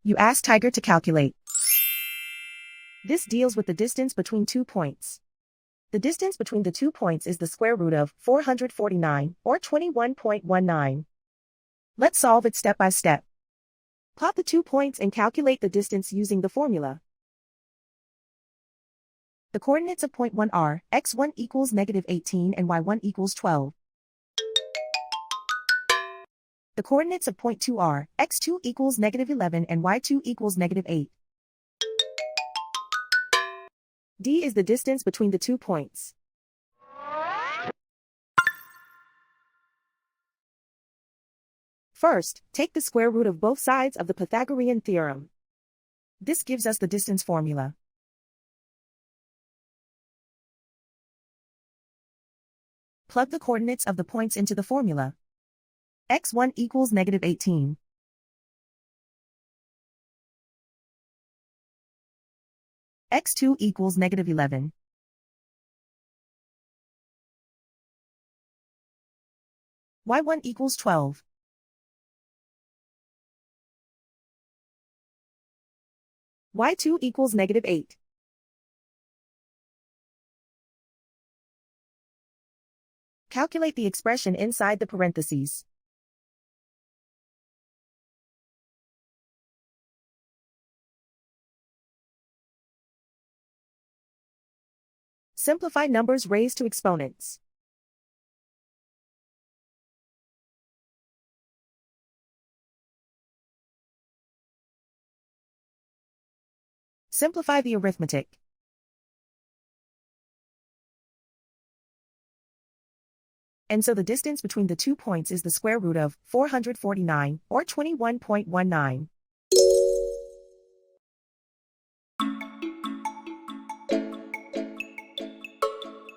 You ask Tiger to calculate. This deals with the distance between 2 points. The distance between the 2 points is the square root of 449, or 21.19. Let's solve it step by step. Plot the 2 points and calculate the distance using the formula. The coordinates of point 1 are x1 equals -18 and y1 equals 12. The coordinates of point 2 are x2 equals -11 and y2 equals -8. D is the distance between the 2 points. First, take the square root of both sides of the Pythagorean theorem. This gives us the distance formula. Plug the coordinates of the points into the formula. x1 equals -18. x2 equals -11. y1 equals 12. y2 equals -8. Calculate the expression inside the parentheses. Simplify numbers raised to exponents. Simplify the arithmetic. And so the distance between the 2 points is the square root of 449, or 21.19.